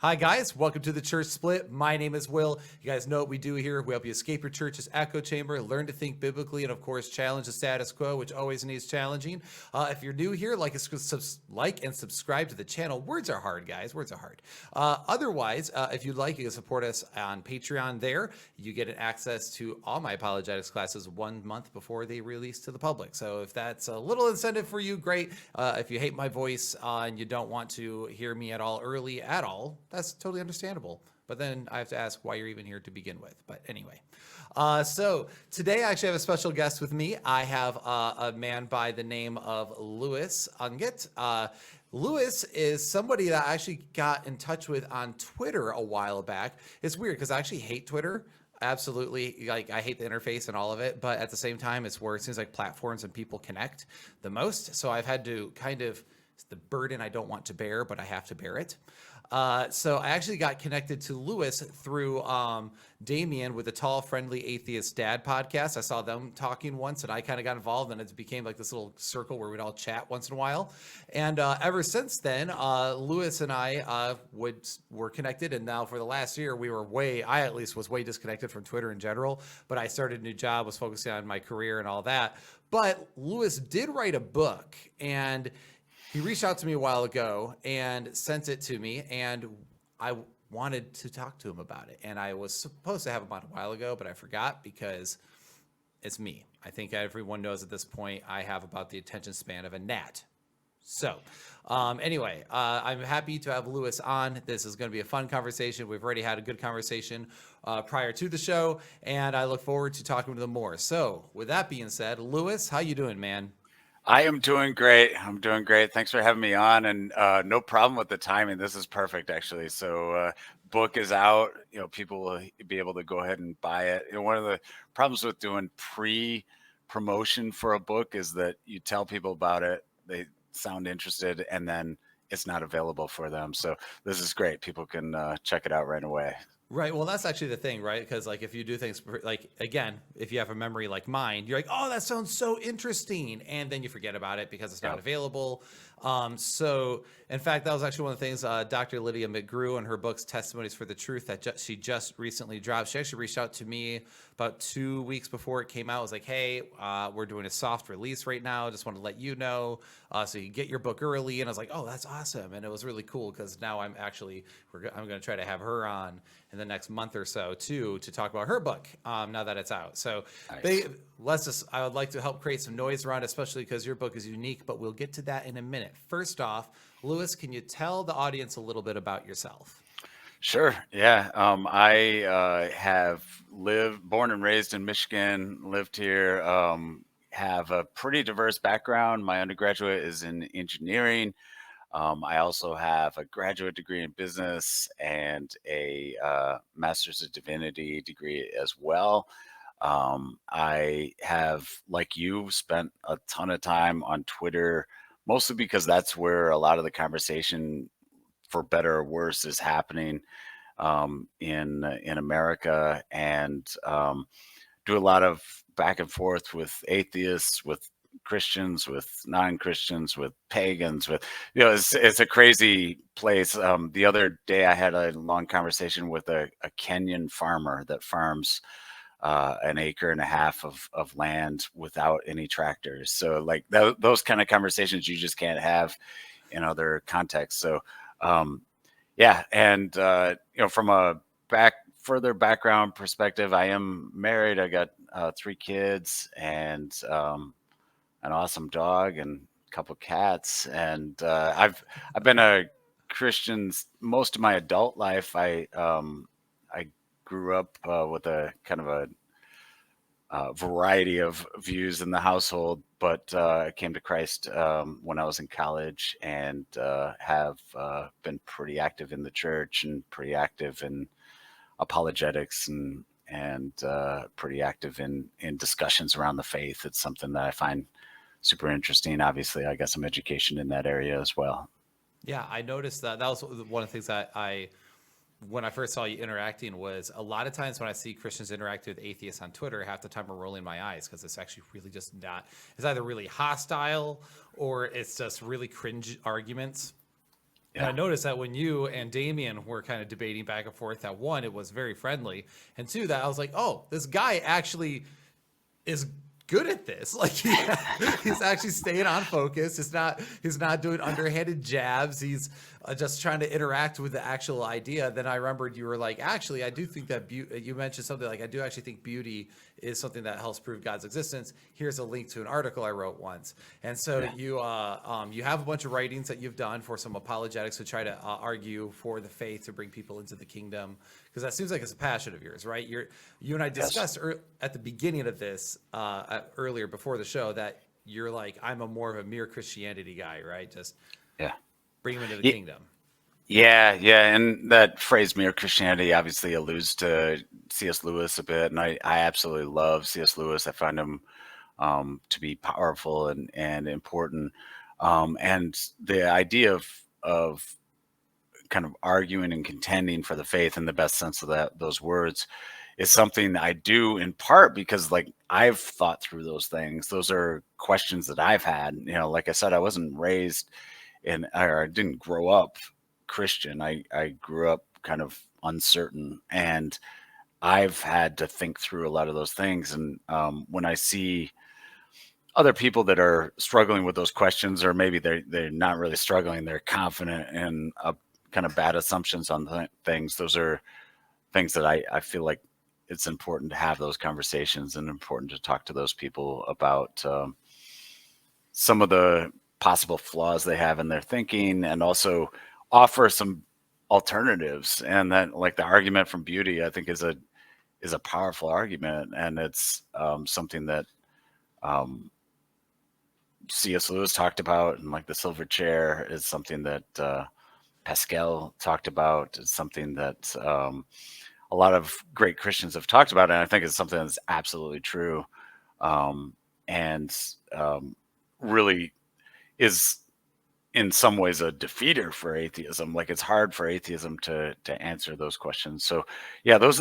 Hi guys, welcome to the Church Split. My name is Will. You guys know what we do here. We help you escape your church's echo chamber, learn to think biblically, and of course challenge the status quo, which always needs challenging. If you're new here, like and subscribe to the channel. Words are hard, guys. Words are hard. Otherwise, if you'd like, you can support us on Patreon there. You get access to all my apologetics classes 1 month before they release to the public. So if that's a little incentive for you, great. If you hate my voice and you don't want to hear me at all early at all, that's totally understandable. But then I have to ask why you're even here to begin with. But anyway, so today I actually have a special guest with me. I have a man by the name of Lewis Ungit. Lewis is somebody that I actually got in touch with on Twitter a while back. It's weird because I actually hate Twitter. Absolutely. Like, I hate the interface and all of it, but at the same time, it's where it seems like platforms and people connect the most. So I've had to it's the burden I don't want to bear, but I have to bear it. So I actually got connected to Lewis through Damien with the Tall, Friendly Atheist Dad podcast. I saw them talking once, and I kind of got involved, and it became like this little circle where we'd all chat once in a while. And ever since then, Lewis and I were connected, and now for the last year, I at least was way disconnected from Twitter in general, but I started a new job, was focusing on my career and all that. But Lewis did write a book, and he reached out to me a while ago and sent it to me, and I wanted to talk to him about it. And I was supposed to have him on a while ago, but I forgot because it's me. I think everyone knows at this point I have about the attention span of a gnat. So anyway, I'm happy to have Lewis on. This is going to be a fun conversation. We've already had a good conversation prior to the show, and I look forward to talking to them more. So with that being said, Lewis, how you doing, man? I am doing great. I'm doing great. Thanks for having me on, and no problem with the timing. This is perfect, actually. So, book is out. People will be able to go ahead and buy it. One of the problems with doing pre-promotion for a book is that you tell people about it, they sound interested, and then it's not available for them. So this is great. People can check it out right away. Right. Well, that's actually the thing, right? Because like if you do things like, again, if you have a memory like mine, you're like, oh, that sounds so interesting, and then you forget about it because it's not Yep. available. So in fact, that was actually one of the things Dr. Lydia McGrew in her books Testimonies for the Truth that she just recently dropped. She actually reached out to me about 2 weeks before it came out. I was like, hey, we're doing a soft release right now. Just want to let you know so you can get your book early. And I was like, oh, that's awesome. And it was really cool because now I'm going to try to have her on in the next month or so too to talk about her book now that it's out. So Nice. I would like to help create some noise around it, especially because your book is unique, but we'll get to that in a minute. First off, Lewis, can you tell the audience a little bit about yourself? Sure. Yeah. I have born and raised in Michigan, lived here, have a pretty diverse background. My undergraduate is in engineering. I also have a graduate degree in business and a master's of divinity degree as well. I have, like you, spent a ton of time on Twitter, mostly because that's where a lot of the conversation, for better or worse, is happening in America, and do a lot of back and forth with atheists, with Christians, with non-Christians, with pagans, it's a crazy place. The other day I had a long conversation with a Kenyan farmer that farms an acre and a half of land without any tractors. So like those kind of conversations you just can't have in other contexts. So yeah, and from a further background perspective, I am married. I got 3 kids and an awesome dog and a couple cats. And I've been a Christian most of my adult life. I grew up with a kind of a variety of views in the household, but I came to Christ when I was in college, and have been pretty active in the church and pretty active in apologetics, and pretty active in discussions around the faith. It's something that I find super interesting. Obviously, I got some education in that area as well. Yeah, I noticed that was one of the things that when I first saw you interacting was a lot of times when I see Christians interact with atheists on Twitter, half the time I'm rolling my eyes because it's actually really just not, it's either really hostile or it's just really cringe arguments. And I Yeah. noticed that when you and Damien were kind of debating back and forth, that one, it was very friendly, and two, that I was like, oh, this guy actually is good at this. Like he's actually staying on focus. He's not doing underhanded jabs. He's just trying to interact with the actual idea. Then I remembered you were like, actually, I do think that you mentioned something like, I do actually think beauty is something that helps prove God's existence. Here's a link to an article I wrote once. And so Yeah. you have a bunch of writings that you've done for some apologetics to try to argue for the faith to bring people into the kingdom, because that seems like it's a passion of yours, right? You and I Yes. discussed at the beginning of this earlier before the show that you're like, I'm a more of a mere Christianity guy, right? Just Yeah. bring him into the Yeah. kingdom. Yeah, yeah, and that phrase "mere Christianity" obviously alludes to C.S. Lewis a bit, and I absolutely love C.S. Lewis. I find him to be powerful and important, and the idea of kind of arguing and contending for the faith in the best sense of those words is something I do in part because like I've thought through those things. Those are questions that I've had. Like I said, I wasn't raised or I didn't grow up Christian. I grew up kind of uncertain, and I've had to think through a lot of those things. And when I see other people that are struggling with those questions, or maybe they're not really struggling, they're confident in kind of bad assumptions on things. Those are things that I feel like it's important to have those conversations and important to talk to those people about some of the possible flaws they have in their thinking, and also offer some alternatives. And that, like the argument from beauty, I think is a powerful argument, and it's something that um, C.S. Lewis talked about, and like the silver chair is something that Pascal talked about. It's something that a lot of great Christians have talked about, and I think it's something that's absolutely true, um, and really is in some ways a defeater for atheism. Like it's hard for atheism to answer those questions. So yeah, those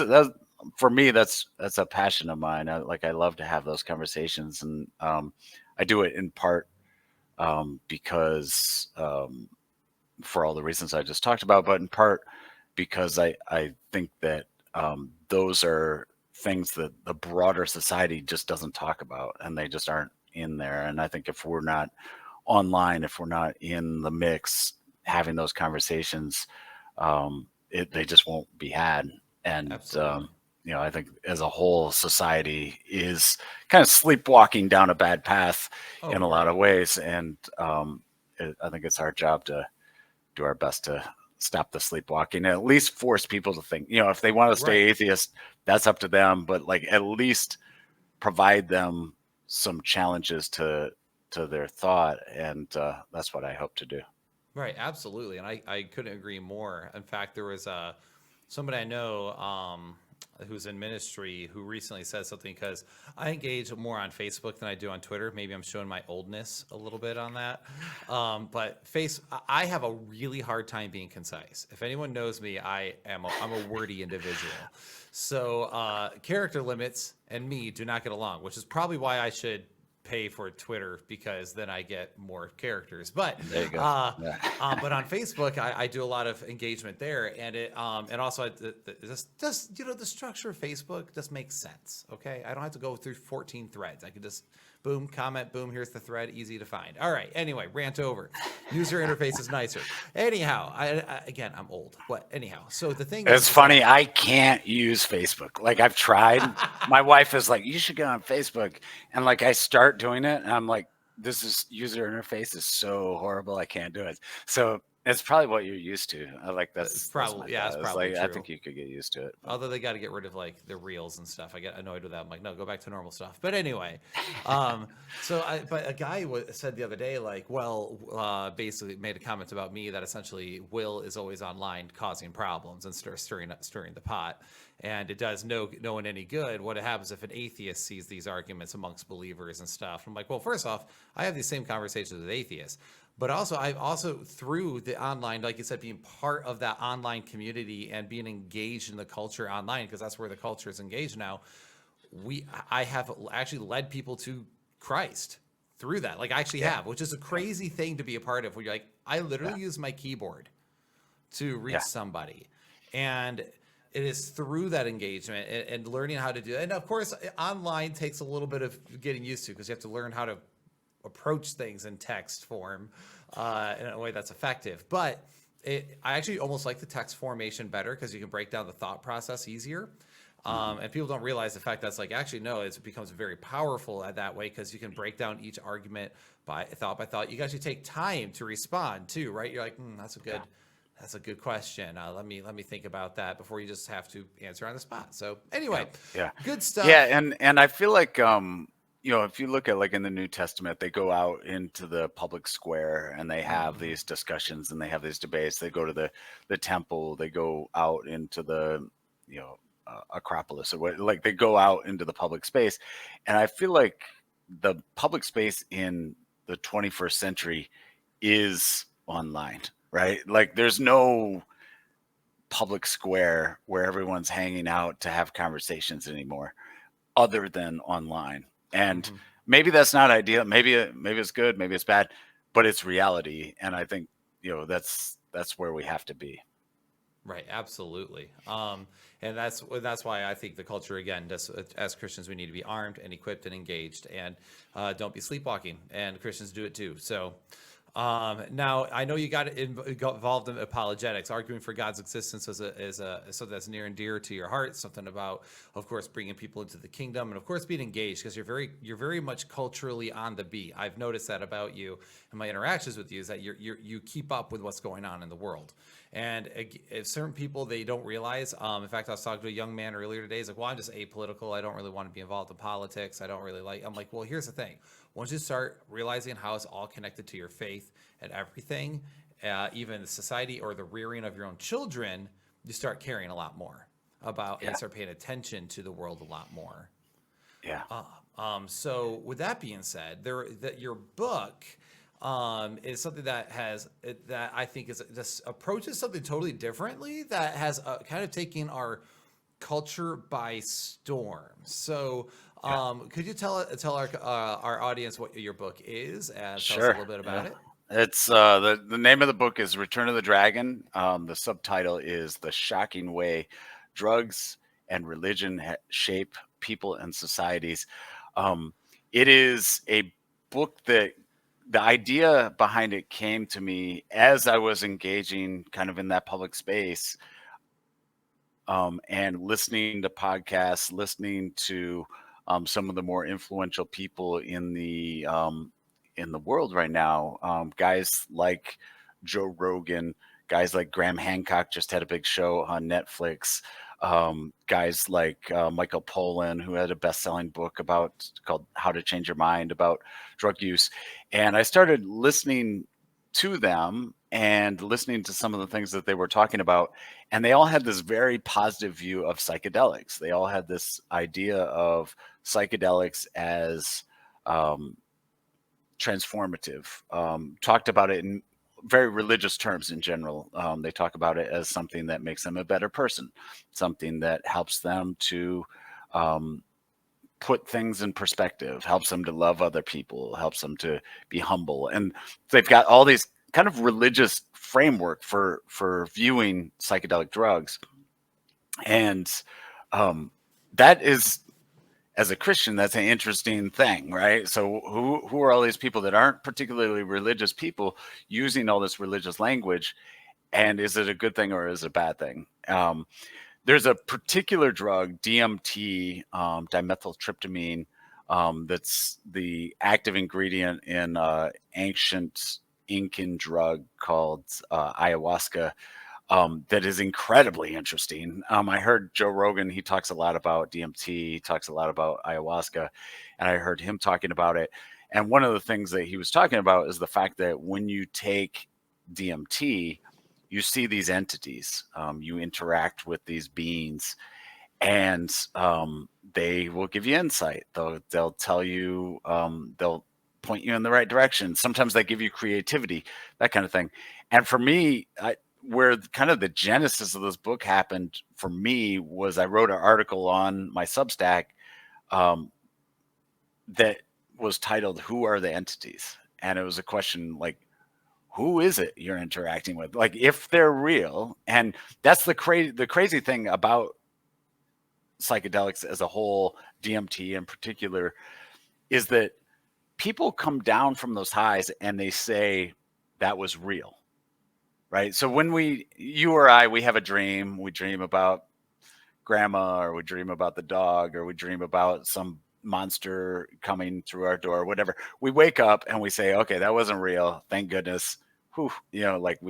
for me, that's a passion of mine. I love to have those conversations, and I do it in part because for all the reasons I just talked about, but in part because I think that those are things that the broader society just doesn't talk about, and they just aren't in there. And I think if we're not online, if we're not in the mix having those conversations, they just won't be had. And Absolutely. I think as a whole, society is kind of sleepwalking down a bad path Oh, in a lot right. of ways, and I think it's our job to do our best to stop the sleepwalking and at least force people to think. If they want to stay Right. atheist, that's up to them, but like at least provide them some challenges to their thought, and that's what I hope to do. Right, absolutely, and I couldn't agree more. In fact, there was somebody I know who's in ministry who recently said something, because I engage more on Facebook than I do on Twitter. Maybe I'm showing my oldness a little bit on that, but I have a really hard time being concise. If anyone knows me, I'm a wordy individual. So character limits and me do not get along, which is probably why I should pay for Twitter, because then I get more characters. But There you go. Yeah. but on Facebook, I do a lot of engagement there, and and also just the structure of Facebook just makes sense. Okay, I don't have to go through 14 threads. I can just boom, comment, boom. Here's the thread, easy to find. All right. Anyway, rant over. User interface is nicer. Anyhow, again, I'm old, but anyhow. So the thing It's is that funny. I can't use Facebook. Like I've tried. My wife is like, "You should get on Facebook," and like I start doing it, and I'm like, "This is user interface is so horrible. I can't do it." So it's probably what you're used to. I like that's my probably, yeah, it's thought. It's probably like I true. think you could get used to it. But Although they got to get rid of like the reels and stuff. I get annoyed with that. I'm like, no, go back to normal stuff. But anyway, but a guy said the other day, like, well, basically made a comment about me that essentially Will is always online causing problems and stirring the pot, and it does no one any good. What happens if an atheist sees these arguments amongst believers and stuff? I'm like, well, first off, I have these same conversations with atheists. But also, I've also through the online, like you said, being part of that online community and being engaged in the culture online, because that's where the culture is engaged now. I have actually led people to Christ through that. Like I actually yeah, have, which is a yeah, crazy thing to be a part of. Where you're like, I literally use my keyboard to reach Yeah. somebody. And it is through that engagement and learning how to do it. And of course, online takes a little bit of getting used to because you have to learn how to approach things in text form in a way that's effective. But I actually almost like the text formation better because you can break down the thought process easier. Hmm. And people don't realize the fact that's like actually no, it becomes very powerful at that way because you can break down each argument by thought. You actually take time to respond too, right? You're like, Yeah. that's a good question. Let me think about that before you just have to answer on the spot. So Yeah. anyway, Yeah. good Yeah. stuff. And I feel like, if you look at like in the New Testament, they go out into the public square and they have Hmm. these discussions and they have these debates. They go to the temple. They go out into the, Acropolis or what, like they go out into the public space. And I feel like the public space in the 21st century is online, right? Like there's no public square where everyone's hanging out to have conversations anymore other than online. And Hmm. maybe that's not ideal. Maybe it's good, maybe it's bad, but it's reality. And I think, that's where we have to be. Right, absolutely. And that's why I think the culture again, just as Christians, we need to be armed and equipped and engaged, and don't be sleepwalking. And Christians do it too. So now I know you got involved in apologetics, arguing for God's existence as something that's near and dear to your heart. Something about, of course, bringing people into the kingdom, and of course being engaged because you're very much culturally on the beat. I've noticed that about you and my interactions with you is that you keep up with what's going on in the world. And if certain people they don't realize. In fact, I was talking to a young man earlier today. He's like, "Well, I'm just apolitical. I don't really want to be involved in politics. I don't really like." I'm like, "Well, here's the thing. Once you start realizing how it's all connected to your faith and everything, even the society or the rearing of your own children, you start caring a lot more about and Yeah. start paying attention to the world a lot more." Yeah. So with that being said, that your book is something that I think is just approaches something totally differently that has kind of taken our culture by storm. So Yeah. could you tell our audience what your book is and tell us a Sure. little bit about Yeah. it? It's the name of the book is Return of the Dragon. The subtitle is The Shocking Way Drugs and Religion Shape People and Societies. Um, it is a book that the idea behind it came to me as I was engaging kind of in that public space, and listening to podcasts, listening to some of the more influential people in the world right now, guys like Joe Rogan, guys like Graham Hancock just had a big show on Netflix. Guys like Michael Pollan, who had a best-selling book called "How to Change Your Mind" about drug use, and I started listening to them and listening to some of the things that they were talking about, and they all had this very positive view of psychedelics. They all had this idea of psychedelics as um, transformative. Talked about it in very religious terms in general. They talk about it as something that makes them a better person, something that helps them to um, put things in perspective, helps them to love other people, helps them to be humble. And they've got all these kind of religious framework for viewing psychedelic drugs. And um, that is, as a Christian, that's an interesting thing, right? So who are all these people that aren't particularly religious people using all this religious language? And is it a good thing or is it a bad thing? There's a particular drug, DMT, dimethyltryptamine, that's the active ingredient in ancient Incan drug called ayahuasca, that is incredibly interesting. I heard Joe Rogan, he talks a lot about DMT, he talks a lot about ayahuasca, and I heard him talking about it. And one of the things that he was talking about is the fact that when you take DMT, you see these entities, you interact with these beings, and they will give you insight. They'll tell you, they'll point you in the right direction. Sometimes they give you creativity, that kind of thing. And for me, where kind of the genesis of this book happened for me was I wrote an article on my Substack, um, that was titled "Who Are the Entities?" And it was a question like, who is it you're interacting with? Like, if they're real, and that's the crazy thing about psychedelics as a whole, DMT in particular, is that people come down from those highs and they say that was real, right? So when you or I, we have a dream, we dream about grandma, or we dream about the dog, or we dream about some monster coming through our door, whatever. We wake up and we say, okay, that wasn't real. Thank goodness. Whew, like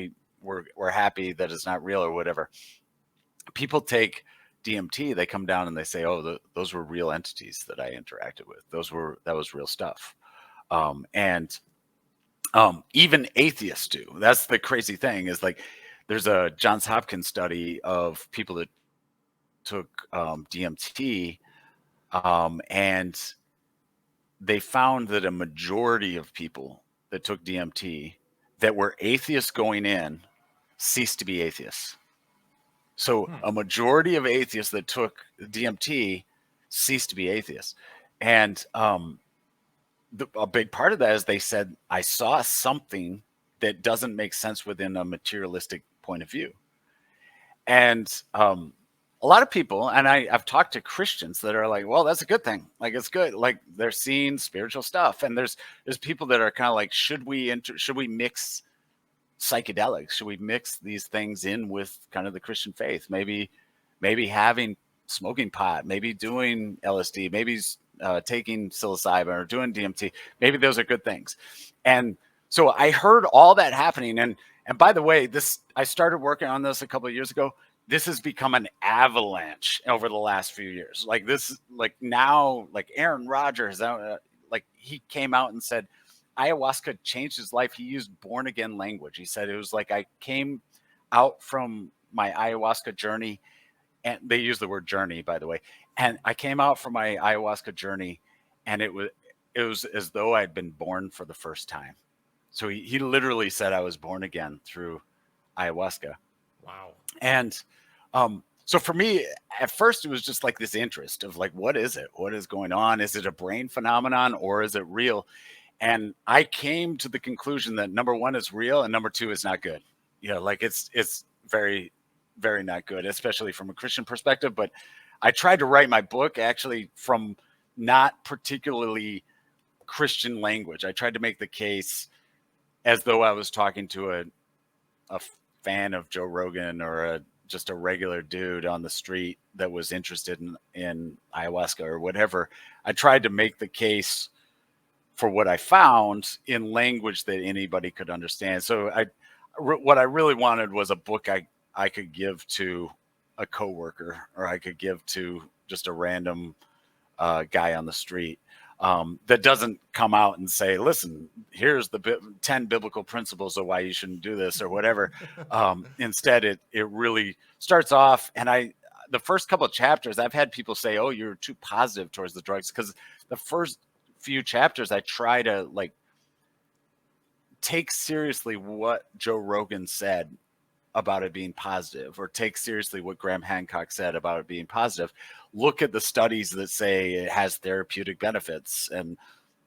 we're happy that it's not real or whatever. People take DMT, they come down and they say, oh, those were real entities that I interacted with. That was real stuff. And even atheists do. That's the crazy thing, is like, there's a Johns Hopkins study of people that took DMT, and they found that a majority of people that took DMT that were atheists going in ceased to be atheists. So a majority of atheists that took DMT ceased to be atheists. And a big part of that is they said, I saw something that doesn't make sense within a materialistic point of view. And a lot of people, and I've talked to Christians that are like, well, that's a good thing. Like, it's good. Like, they're seeing spiritual stuff. And there's people that are kind of like, should we mix psychedelics? Should we mix these things in with kind of the Christian faith? Maybe having smoking pot, maybe doing LSD, maybe taking psilocybin or doing DMT. Maybe those are good things. And so I heard all that happening. And by the way, I started working on this a couple of years ago. This has become an avalanche over the last few years. Like, this, like now, like Aaron Rodgers, like he came out and said ayahuasca changed his life. He used born again language. He said it was like, I came out from my ayahuasca journey, and they use the word journey, by the way. And I came out from my ayahuasca journey, and it was as though I'd been born for the first time. So he literally said I was born again through ayahuasca. Wow. And so for me, at first, it was just like this interest of like, what is it? What is going on? Is it a brain phenomenon, or is it real? And I came to the conclusion that number one is real, and number two is not good. Like it's very, very not good, especially from a Christian perspective. But I tried to write my book actually from not particularly Christian language. I tried to make the case as though I was talking to a fan of Joe Rogan, or just a regular dude on the street that was interested in ayahuasca or whatever. I tried to make the case for what I found in language that anybody could understand. So what I really wanted was a book I could give to a coworker, or I could give to just a random guy on the street, that doesn't come out and say, listen, here's the 10 biblical principles of why you shouldn't do this or whatever. Instead, it really starts off, and the first couple of chapters, I've had people say, oh, you're too positive towards the drugs, because the first few chapters I try to like take seriously what Joe Rogan said about it being positive, or take seriously what Graham Hancock said about it being positive. Look at the studies that say it has therapeutic benefits, and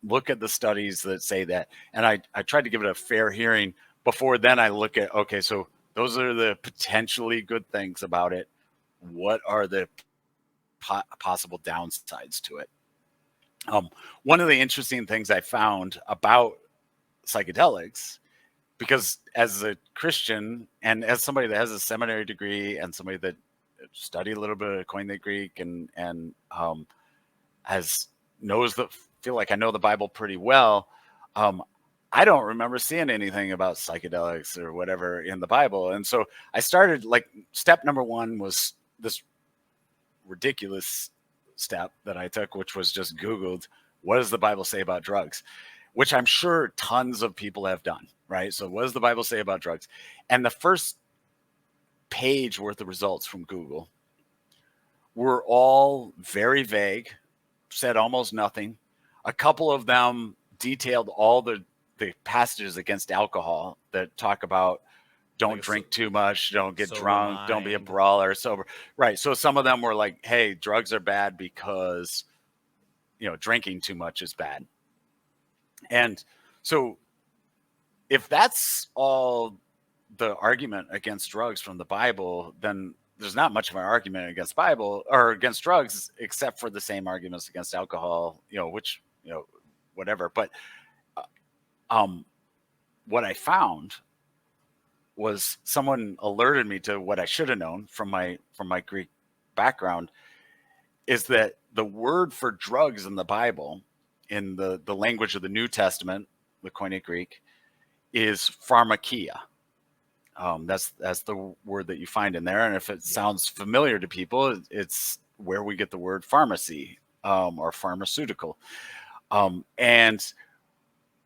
look at the studies that say that. And I tried to give it a fair hearing before then I look at, okay, so those are the potentially good things about it. What are the possible downsides to it? One of the interesting things I found about psychedelics, because as a Christian and as somebody that has a seminary degree and somebody that studied a little bit of Koine Greek and feel like I know the Bible pretty well, I don't remember seeing anything about psychedelics or whatever in the Bible. And so I started, like, step number one was this ridiculous step that I took, which was just Googled, what does the Bible say about drugs? Which I'm sure tons of people have done, right? So what does the Bible say about drugs? And the first page worth of results from Google were all very vague, said almost nothing. A couple of them detailed all the passages against alcohol that talk about don't drink too much, don't get drunk, don't be a brawler, sober. Right. So some of them were like, hey, drugs are bad because, drinking too much is bad. And so if that's all the argument against drugs from the Bible, then there's not much of an argument against Bible or against drugs, except for the same arguments against alcohol, which, whatever. But um, what I found was someone alerted me to what I should have known from my Greek background, is that the word for drugs in the Bible, in the language of the New Testament, the Koine Greek, is pharmakia. That's the word that you find in there, and if it sounds familiar to people, it's where we get the word pharmacy, or pharmaceutical. And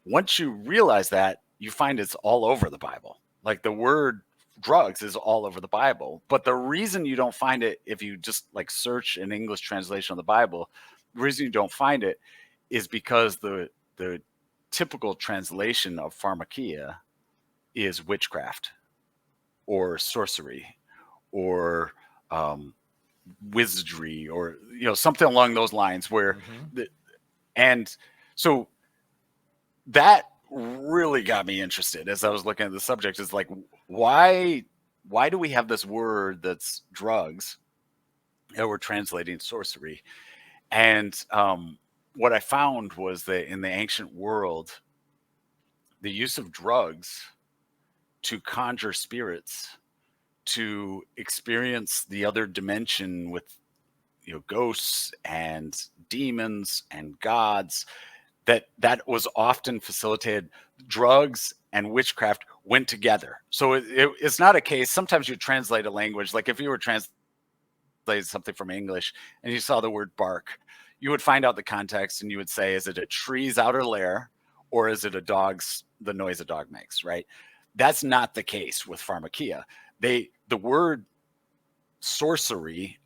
once you realize that, you find it's all over the Bible. Like the word drugs is all over the Bible, but the reason you don't find it, if you just like search an English translation of the Bible, the reason you don't find it is because the typical translation of pharmakia is witchcraft or sorcery or wizardry, or something along those lines, where and so that really got me interested as I was looking at the subject. Is like, why do we have this word that's drugs that we're translating sorcery? And what I found was that in the ancient world, the use of drugs to conjure spirits, to experience the other dimension with ghosts and demons and gods, that was often facilitated. Drugs and witchcraft went together. So it's not a case. Sometimes you translate a language, like if you were translating something from English and you saw the word bark, you would find out the context and you would say, is it a tree's outer layer, or is it the noise a dog makes, right? That's not the case with pharmakia. The word sorcery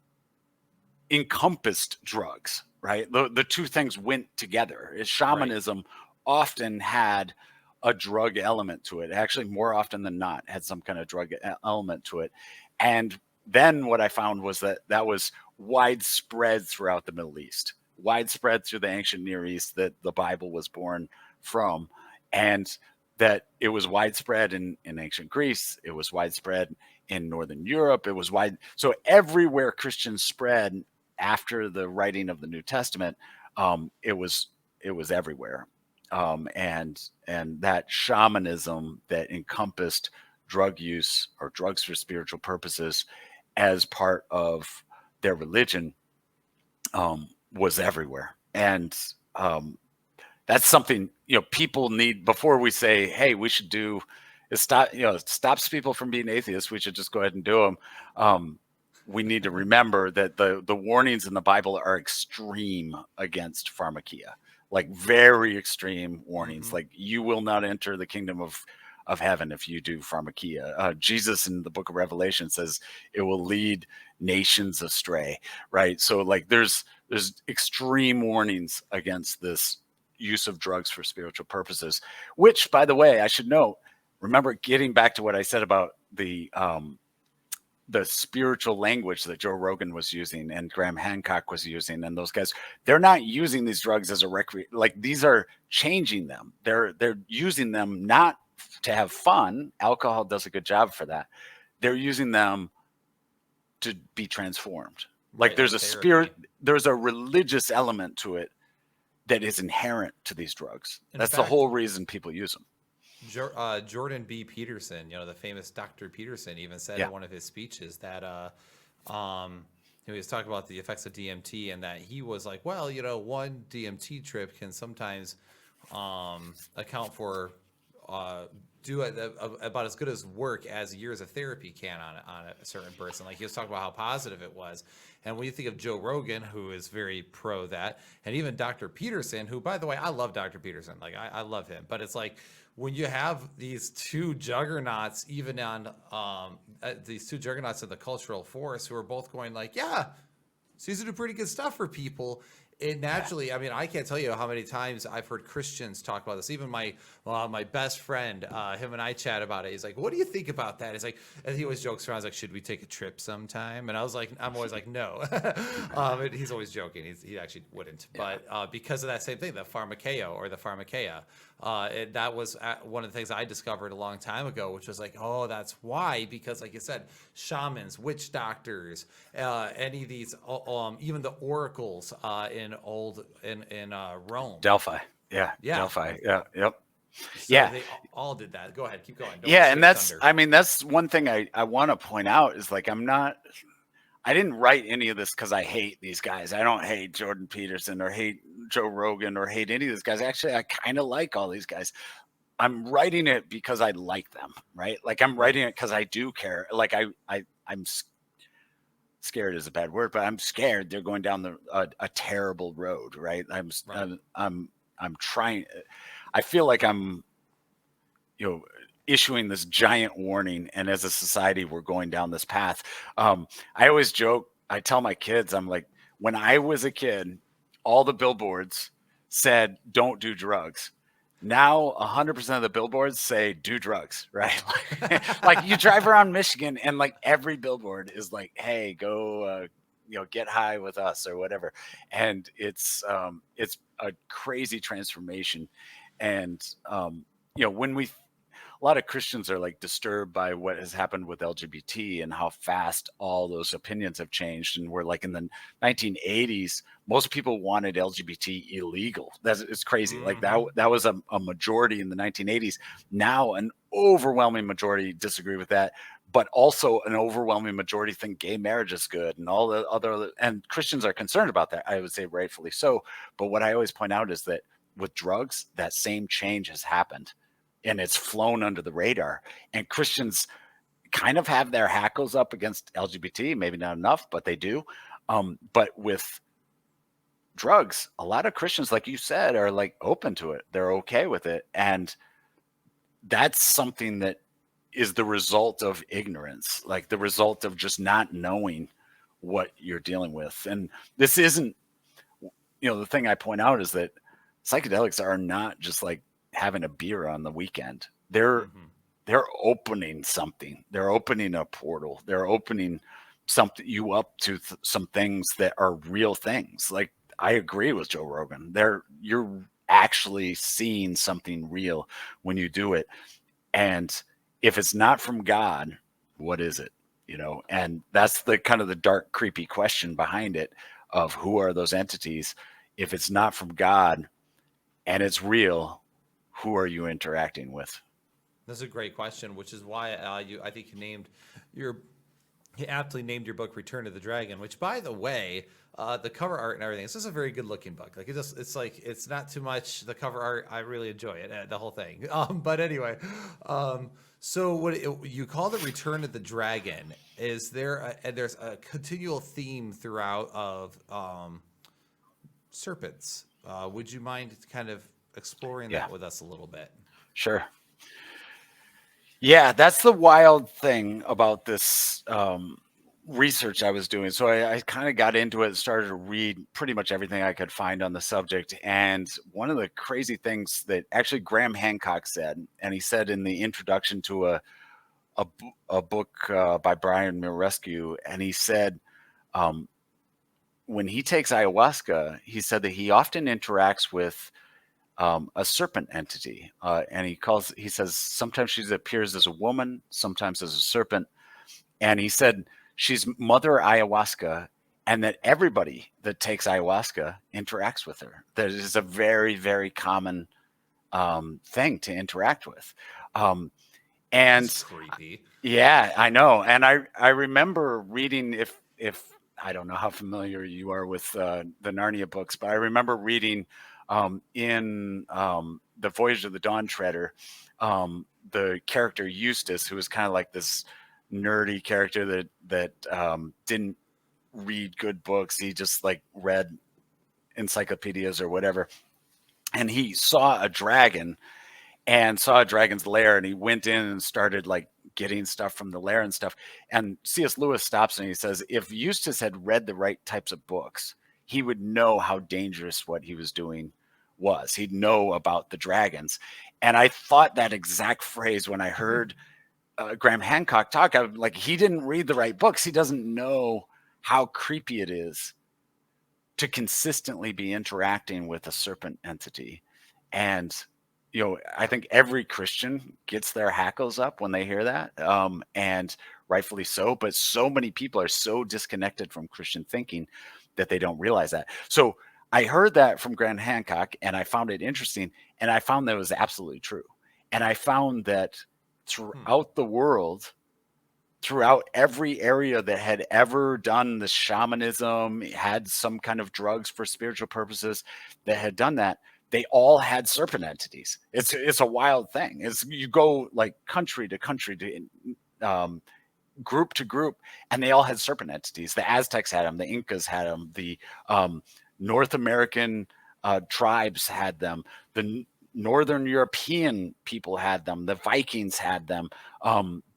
encompassed drugs, right? The two things went together. Shamanism often had a drug element to it. Actually, more often than not, had some kind of drug element to it. And then what I found was that was widespread throughout the Middle East, widespread through the ancient Near East, that the Bible was born from, and that it was widespread in ancient Greece. It was widespread in Northern Europe. It was so everywhere Christians spread after the writing of the New Testament, it was everywhere. And that shamanism that encompassed drug use or drugs for spiritual purposes as part of their religion was everywhere. And that's something people need, before we say, hey, we should do is stops people from being atheists, we should just go ahead and do them. We need to remember that the warnings in the Bible are extreme against pharmakia, like very extreme warnings. Like, you will not enter the kingdom of heaven if you do pharmakia. Jesus in the book of Revelation says it will lead nations astray, right? So like there's extreme warnings against this use of drugs for spiritual purposes, which, by the way, I should note, remember, getting back to what I said about the spiritual language that Joe Rogan was using and Graham Hancock was using, and those guys, they're not using these drugs as a like, these are changing them. They're using them not to have fun. Alcohol does a good job for that. They're using them to be transformed. Like, there's a spirit, there's a religious element to it that is inherent to these drugs. That's the whole reason people use them. Jordan B. Peterson, the famous Dr. Peterson, even said in one of his speeches that he was talking about the effects of DMT, and that he was like, well, one DMT trip can sometimes account for do about as good as work as years of therapy can on a certain person. Like, he was talking about how positive it was. And when you think of Joe Rogan, who is very pro that, and even Dr. Peterson, who, by the way, I love Dr. Peterson. Like, I love him. But it's like, when you have these two juggernauts, even on these two juggernauts of the cultural force, who are both going like, yeah, Caesar do pretty good stuff for people. It naturally, I mean, I can't tell you how many times I've heard Christians talk about this. Even my best friend, him and I chat about it. He's like, what do you think about that? He's like, and he always jokes around. He's like, should we take a trip sometime? And I'm always like, no. He's always joking. He actually wouldn't. But because of that same thing, the pharmakeia or the pharmakeia, And that was one of the things I discovered a long time ago, which was like, oh, that's why. Because, like you said, shamans, witch doctors, any of these, even the oracles in Rome. Delphi. Yeah, Yeah. Delphi. Yeah, yep. So Yeah. they all did that. Go ahead, keep going. Don't want Yeah, to steal and your that's thunder. I mean, that's one thing I want to point out is like I didn't write any of this because I hate these guys. I don't hate Jordan Peterson or hate Joe Rogan or hate any of these guys. Actually, I kind of like all these guys. I'm writing it because I like them, right? Like I'm Right. writing it because I do care. Like I'm scared is a bad word, but I'm scared they're going down a terrible road, right? Right. I'm trying. I feel like I'm, you know, issuing this giant warning, and as a society, we're going down this path. I always joke. I tell my kids, I'm like, when I was a kid, all the billboards said, "Don't do drugs." Now, 100% of the billboards say, "Do drugs," right? Like you drive around Michigan, and like every billboard is like, "Hey, go, get high with us," or whatever. And it's a crazy transformation. And when a lot of Christians are like disturbed by what has happened with LGBT and how fast all those opinions have changed. And we're like in the 1980s, most people wanted LGBT illegal. It's crazy. Like Hmm. that was a majority in the 1980s. Now an overwhelming majority disagree with that, but also an overwhelming majority think gay marriage is good and all the other, and Christians are concerned about that. I would say rightfully so. But what I always point out is that with drugs, that same change has happened and it's flown under the radar. And Christians kind of have their hackles up against LGBT, maybe not enough, but they do. But with drugs, a lot of Christians, like you said, are like open to it. They're okay with it. And that's something that is the result of ignorance, like the result of just not knowing what you're dealing with. And this isn't, the thing I point out is that psychedelics are not just like having a beer on the weekend. Hmm. They're opening something. They're opening a portal. They're opening something you up to some things that are real things. Like I agree with Joe Rogan. You're actually seeing something real when you do it. And if it's not from God, what is it? And that's the kind of the dark, creepy question behind it of who are those entities? If it's not from God and it's real, who are you interacting with? That's a great question, which is why I think your you aptly named your book "Return to the Dragon," which, by the way, the cover art and everything. This is a very good looking book. Like it's like it's not too much. The cover art, I really enjoy it, the whole thing. But anyway, so you call it "Return to the Dragon"? Is there there's a continual theme throughout of serpents? Would you mind kind of exploring Yeah, that with us a little bit? sure. Yeah, that's the wild thing about this research I was doing. So I kind of got into it and started to read pretty much everything I could find on the subject. And one of the crazy things that actually Graham Hancock said, and he said in the introduction to a book by Brian Mirescu, and he said when he takes ayahuasca, he said that he often interacts with a serpent entity, and he says sometimes she appears as a woman, sometimes as a serpent, and he said she's Mother Ayahuasca, and that everybody that takes ayahuasca interacts with her. That is a very, very common thing to interact with, That's and creepy. yeah, I know. And I remember reading, if I don't know how familiar you are with the Narnia books, but I remember reading in the Voyage of the Dawn Treader, the character Eustace, who was kind of like this nerdy character that didn't read good books. He just like read encyclopedias or whatever, and he saw a dragon and saw a dragon's lair, and he went in and started like getting stuff from the lair and stuff. And C.S. Lewis stops and he says, if Eustace had read the right types of books, he would know how dangerous what he was doing was. He'd know about the dragons. And I thought that exact phrase when I heard Graham Hancock talk. I was like, he didn't read the right books. He doesn't know how creepy it is to consistently be interacting with a serpent entity. And I think every Christian gets their hackles up when they hear that, and rightfully so. But so many people are so disconnected from Christian thinking that they don't realize that. So I heard that from Graham Hancock, and I found it interesting, and I found that it was absolutely true. And I found that Hmm. throughout the world, throughout every area that had ever done the shamanism, had some kind of drugs for spiritual purposes, that had done that, they all had serpent entities. It's a wild thing. It's you go like country to country to group to group, and they all had serpent entities. The Aztecs had them, the Incas had them, the um, North American tribes had them, the Northern European people had them, the Vikings had them,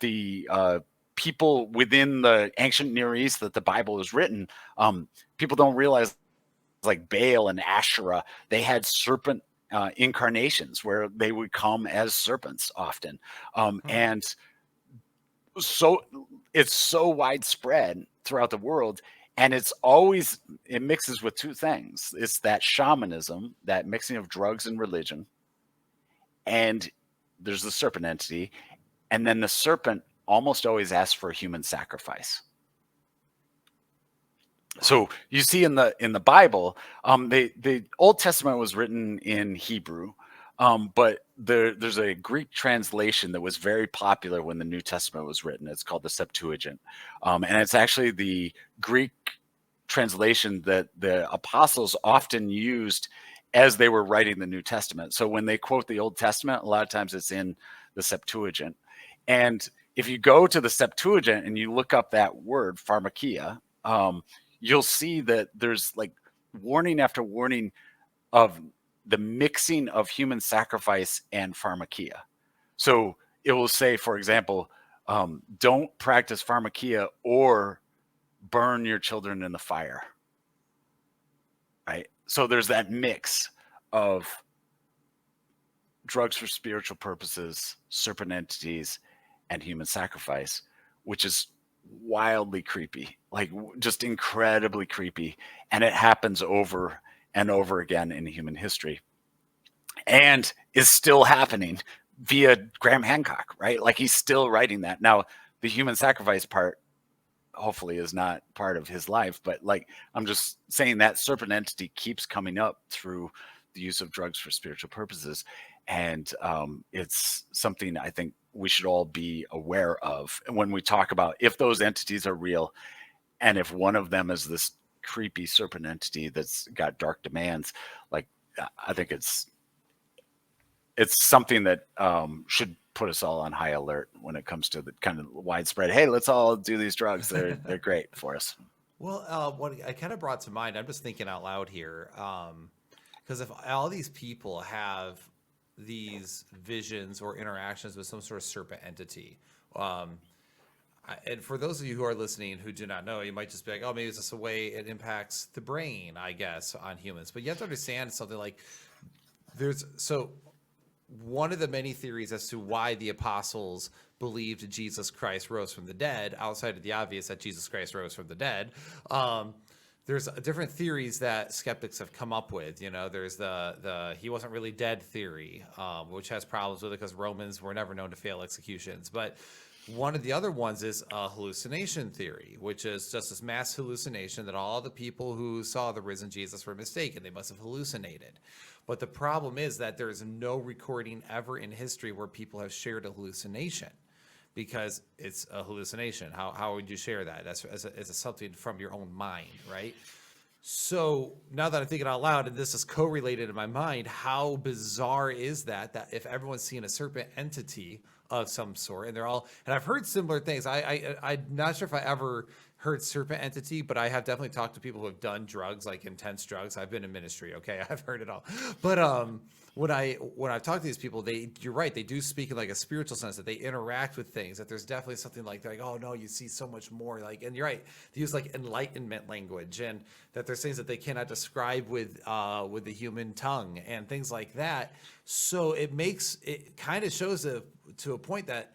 the people within the ancient Near East that the Bible is written. People don't realize, like Baal and Asherah, they had serpent incarnations where they would come as serpents often, Hmm. and so it's so widespread throughout the world, and it mixes with two things. It's that shamanism, that mixing of drugs and religion, and there's the serpent entity, and then the serpent almost always asks for a human sacrifice. Wow. So you see in the Bible, the Old Testament was written in Hebrew, but there's a Greek translation that was very popular when the New Testament was written. It's called the Septuagint, and it's actually the Greek translation that the apostles often used as they were writing the New Testament. So when they quote the Old Testament, a lot of times it's in the Septuagint. And if you go to the Septuagint and you look up that word pharmakia, you'll see that there's like warning after warning of the mixing of human sacrifice and pharmakia. So it will say, for example, don't practice pharmakia or burn your children in the fire, right? So there's that mix of drugs for spiritual purposes, serpent entities, and human sacrifice, which is wildly creepy, like just incredibly creepy. And it happens over and over again in human history and is still happening via Graham Hancock, right? Like he's still writing that. Now, the human sacrifice part hopefully is not part of his life, but like I'm just saying that serpent entity keeps coming up through the use of drugs for spiritual purposes, and it's something I think we should all be aware of. And when we talk about if those entities are real, and if one of them is this creepy serpent entity that's got dark demands, like I think it's something that should put us all on high alert when it comes to the kind of widespread. Hey, let's all do these drugs. They're great for us. Well, what I kind of brought to mind, I'm just thinking out loud here, because if all these people have these visions or interactions with some sort of serpent entity, um, and for those of you who are listening who do not know, you might just be like, "Oh, maybe it's just a way it impacts the brain, I guess, on humans." But you have to understand something like there's so one of the many theories as to why the apostles believed Jesus Christ rose from the dead, outside of the obvious that Jesus Christ rose from the dead, there's different theories that skeptics have come up with. There's the he wasn't really dead theory, which has problems with it because Romans were never known to fail executions. But one of the other ones is a hallucination theory, which is just this mass hallucination that all the people who saw the risen Jesus were mistaken. They must have hallucinated. But the problem is that there is no recording ever in history where people have shared a hallucination because it's a hallucination. How would you share that? That's as something from your own mind, right? So now that I'm thinking out loud, and this is correlated in my mind, how bizarre is that if everyone's seeing a serpent entity of some sort, and I've heard similar things. I'm not sure if I ever heard serpent entity, but I have definitely talked to people who have done drugs, like intense drugs. I've been in ministry, okay, I've heard it all. But when I've talked to these people, you're right, they do speak in like a spiritual sense, that they interact with things, that there's definitely something like they're like, oh no, you see so much more, like, and you're right, they use like enlightenment language, and that there's things that they cannot describe with the human tongue and things like that. So it kind of shows to a point that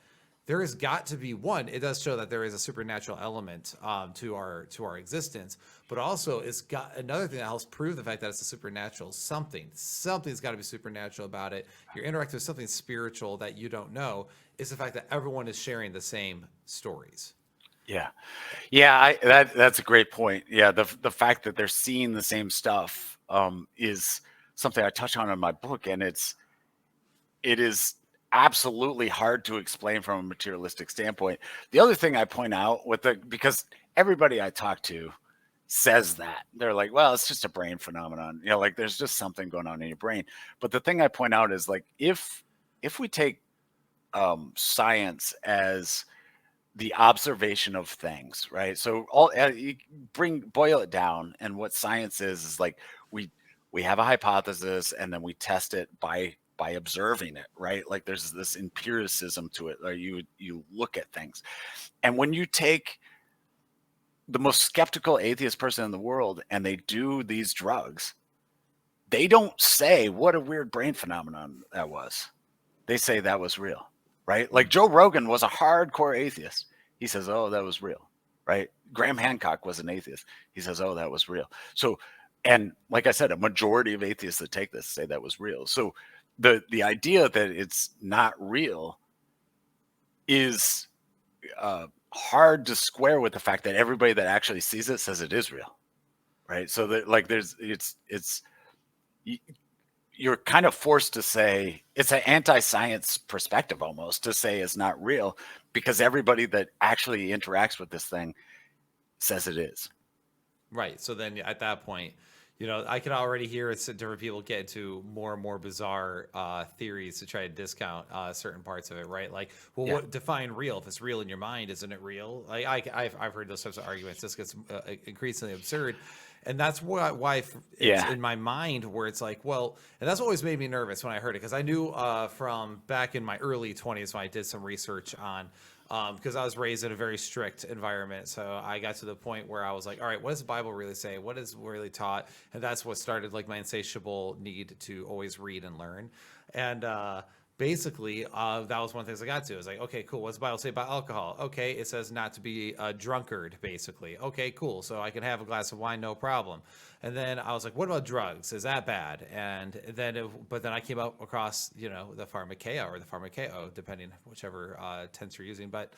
there has got to be one. It does show that there is a supernatural element to our existence, but also it's got another thing that helps prove the fact that it's a supernatural something. Something's got to be supernatural about it. You're interacting with something spiritual that you don't know. Is the fact that everyone is sharing the same stories. Yeah. Yeah, that's a great point. Yeah, the fact that they're seeing the same stuff is something I touch on in my book, and it is absolutely hard to explain from a materialistic standpoint. The other thing I point out because everybody I talk to says that they're like, well, it's just a brain phenomenon, like there's just something going on in your brain. But the thing I point out is like if we take science as the observation of things, right? So you boil it down, and what science is like we we have a hypothesis, and then we test it by observing it, right? Like there's this empiricism to it, or you look at things, and when you take the most skeptical atheist person in the world and they do these drugs, they don't say what a weird brain phenomenon that was. They say that was real, right? Like Joe Rogan was a hardcore atheist. He says, oh, that was real, right? Graham Hancock was an atheist. He says, oh, that was real. So, and like I said, a majority of atheists that take this say that was real. So the idea that it's not real is hard to square with the fact that everybody that actually sees it says it is real, right? So that like you're kind of forced to say it's an anti-science perspective almost to say it's not real because everybody that actually interacts with this thing says it is. Right. So then at that point, I can already hear different people get into more and more bizarre theories to try to discount certain parts of it, right? Like, well, Yeah. what define real? If it's real in your mind, isn't it real? Like, I've heard those types of arguments. This gets increasingly absurd. And that's why it's Yeah. in my mind where it's like, well, and that's what always made me nervous when I heard it, because I knew from back in my early 20s when I did some research on because I was raised in a very strict environment. So I got to the point where I was like, all right, what does the Bible really say? What is really taught? And that's what started like my insatiable need to always read and learn. And basically, that was one of the things I got to. I was like, okay, cool. What does the Bible say about alcohol? Okay, it says not to be a drunkard, basically. Okay, cool. So I can have a glass of wine, no problem. And then I was like, what about drugs? Is that bad? And then, but then I came up across, the pharmakeia or the pharmakeo, depending whichever tense you're using. But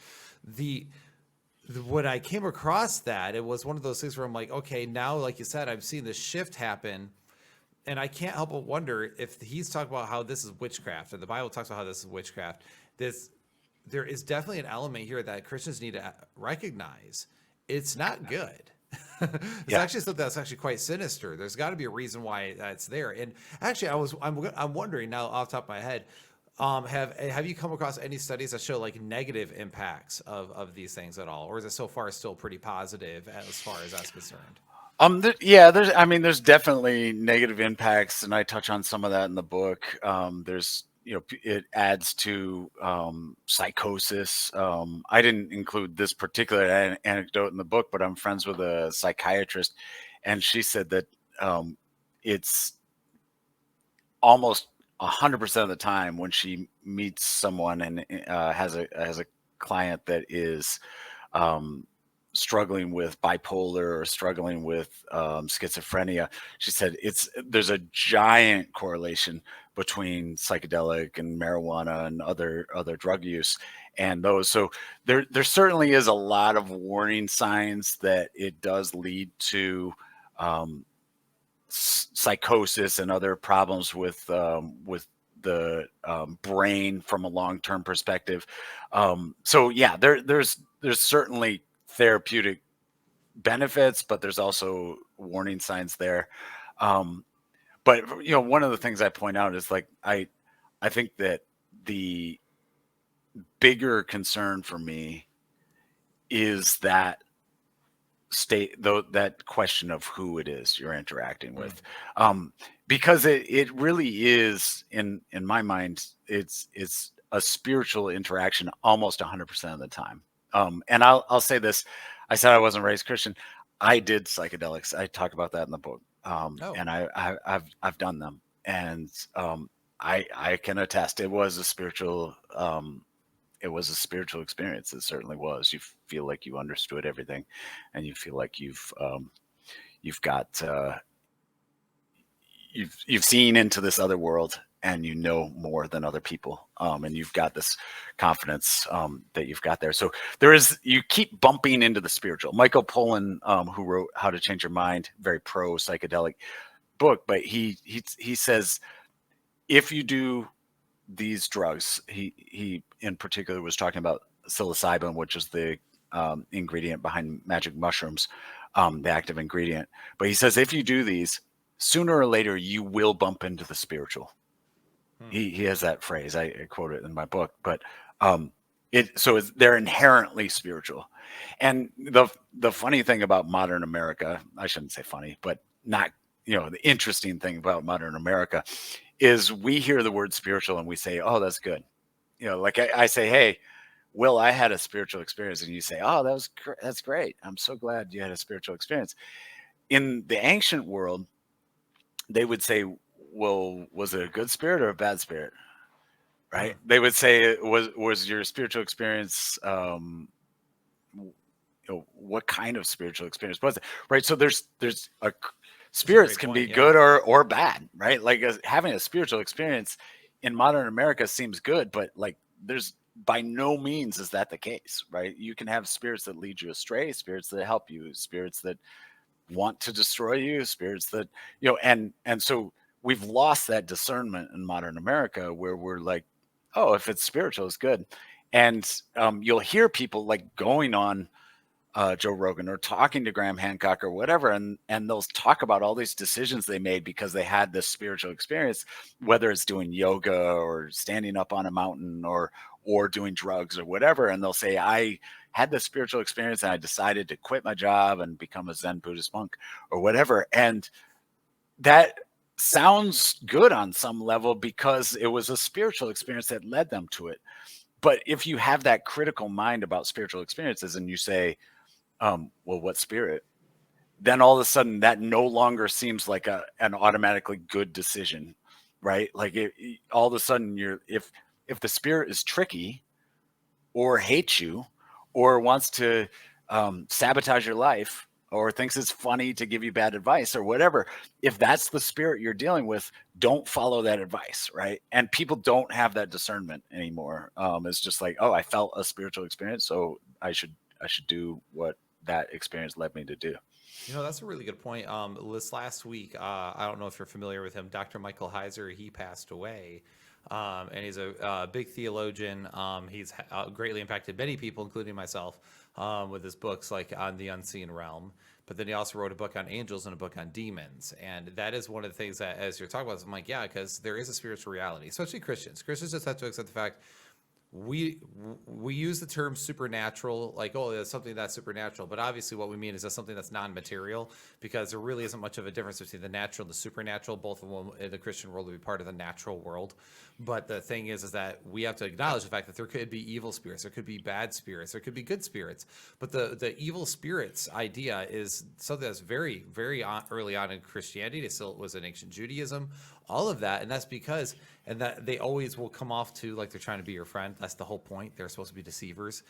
when I came across that, it was one of those things where I'm like, okay, now, like you said, I've seen this shift happen. And I can't help but wonder if he's talking about how this is witchcraft, or the Bible talks about how this is witchcraft. There is definitely an element here that Christians need to recognize. It's not good. It's actually something that's actually quite sinister. There's got to be a reason why that's there. And actually, I'm wondering now off the top of my head, have you come across any studies that show like negative impacts of these things at all, or is it so far still pretty positive as far as that's concerned? There's definitely negative impacts, and I touch on some of that in the book. It adds to psychosis. I didn't include this particular anecdote in the book, but I'm friends with a psychiatrist, and she said that it's almost 100% of the time when she meets someone and has a client that is struggling with bipolar or struggling with schizophrenia, she said there's a giant correlation between psychedelic and marijuana and other drug use and those. So there certainly is a lot of warning signs that it does lead to psychosis and other problems with the brain from a long-term perspective. So yeah, there's certainly therapeutic benefits, but there's also warning signs there. But one of the things I point out is like I think that the bigger concern for me is that that question of who it is you're interacting with, because it really is in my mind it's a spiritual interaction almost 100% of the time. And I'll say this: I said I wasn't raised Christian. I did psychedelics. I talk about that in the book, and I've done them, and I can attest it was a spiritual it was a spiritual experience. It certainly was. You feel like you understood everything, and you feel like you've got you've seen into this other world, and you know more than other people, and you've got this confidence that you've got there. So there is, you keep bumping into the spiritual. Michael Pollan, who wrote How to Change Your Mind, very pro psychedelic book, but he says if you do these drugs, he in particular was talking about psilocybin, which is the ingredient behind magic mushrooms, the active ingredient. But he says if you do these, sooner or later you will bump into the spiritual. He has that phrase. I quote it in my book, but they're inherently spiritual. And the funny thing about modern America, I shouldn't say funny, but not, the interesting thing about modern America is we hear the word spiritual and we say, oh, that's good. Like I say, hey, Will, I had a spiritual experience, and you say, oh, that's great. I'm so glad you had a spiritual experience. In the ancient world, they would say, well, was it a good spirit or a bad spirit? Right? They would say, was your spiritual experience, what kind of spiritual experience was it? Right? So there's spirits can be good or bad, right? Like having a spiritual experience in modern America seems good, but like there's by no means is that the case, right? You can have spirits that lead you astray, spirits that help you, spirits that want to destroy you, spirits that, and so we've lost that discernment in modern America where we're like, oh, if it's spiritual, it's good. And you'll hear people like going on Joe Rogan or talking to Graham Hancock or whatever, and they'll talk about all these decisions they made because they had this spiritual experience, whether it's doing yoga or standing up on a mountain or doing drugs or whatever. And they'll say, I had this spiritual experience and I decided to quit my job and become a Zen Buddhist monk or whatever. And that sounds good on some level because it was a spiritual experience that led them to it. But if you have that critical mind about spiritual experiences and you say, well, what spirit? Then all of a sudden that no longer seems like an automatically good decision, right? Like all of a sudden if the spirit is tricky or hates you or wants to sabotage your life or thinks it's funny to give you bad advice or whatever, if that's the spirit you're dealing with, don't follow that advice, right? And people don't have that discernment anymore. It's just like, oh, I felt a spiritual experience, so I should do what that experience led me to do. That's a really good point. This last week, I don't know if you're familiar with him, Dr. Michael Heiser. He passed away, and he's a big theologian. He's greatly impacted many people, including myself, with his books like on the unseen realm. But then he also wrote a book on angels and a book on demons. And that is one of the things that, as you're talking about, I'm like, yeah, because there is a spiritual reality, especially Christians. Christians just have to accept the fact we use the term supernatural, like, oh, there's something that's supernatural, but obviously what we mean is that something that's non-material, because there really isn't much of a difference between the natural and the supernatural. Both of them in the Christian world would be part of the natural world. But the thing is that we have to acknowledge the fact that there could be evil spirits, there could be bad spirits, there could be good spirits. But the evil spirits idea is something that's very, very early on in Christianity. It still was in ancient Judaism, all of that. And that's because, and that they always will come off to like they're trying to be your friend. That's the whole point. They're supposed to be deceivers.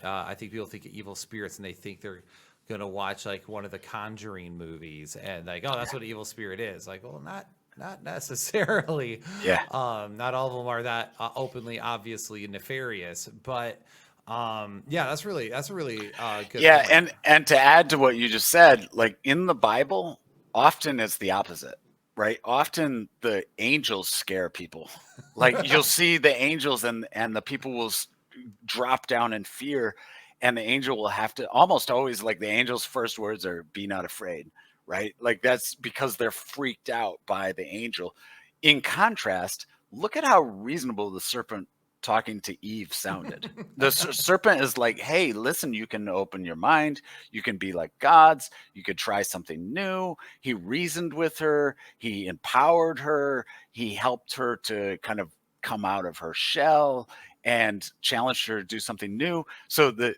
I think people think of evil spirits and they think they're going to watch like one of the Conjuring movies and like, oh, that's what an evil spirit is. Like, well, not necessarily. Yeah. Not all of them are that openly, obviously nefarious, but that's a really good Yeah. point. And to add to what you just said, like in the Bible, often it's the opposite, right? Often the angels scare people. Like you'll see the angels and the people will drop down in fear, and the angel will have to, almost always, like the angel's first words are, be not afraid, right? Like that's because they're freaked out by the angel. In contrast, look at how reasonable the serpent talking to Eve sounded. The serpent is like, hey, listen, you can open your mind. You can be like gods. You could try something new. He reasoned with her. He empowered her. He helped her to kind of come out of her shell and challenged her to do something new. So the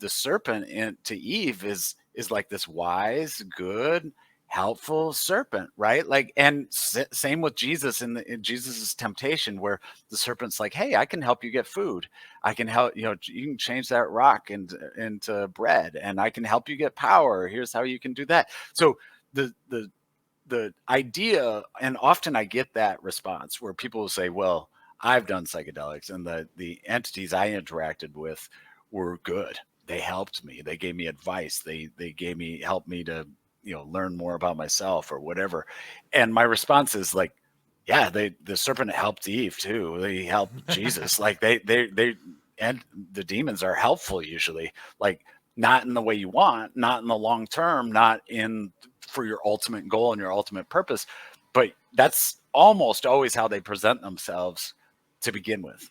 serpent to Eve is like this wise, good, helpful serpent, right? Like, and same with Jesus in Jesus's temptation, where the serpent's like, "Hey, I can help you get food. I can help, you can change that rock into bread, and I can help you get power. Here's how you can do that." So the the the idea, and often I get that response where people will say, "Well, I've done psychedelics, and the entities I interacted with were good. They helped me. They gave me advice. They gave me helped me to learn more about myself or whatever." And my response is like, "Yeah, the serpent helped Eve too. They helped Jesus. Like they and the demons are helpful usually. Like not in the way you want, not in the long term, not in for your ultimate goal and your ultimate purpose, but that's almost always how they present themselves to begin with."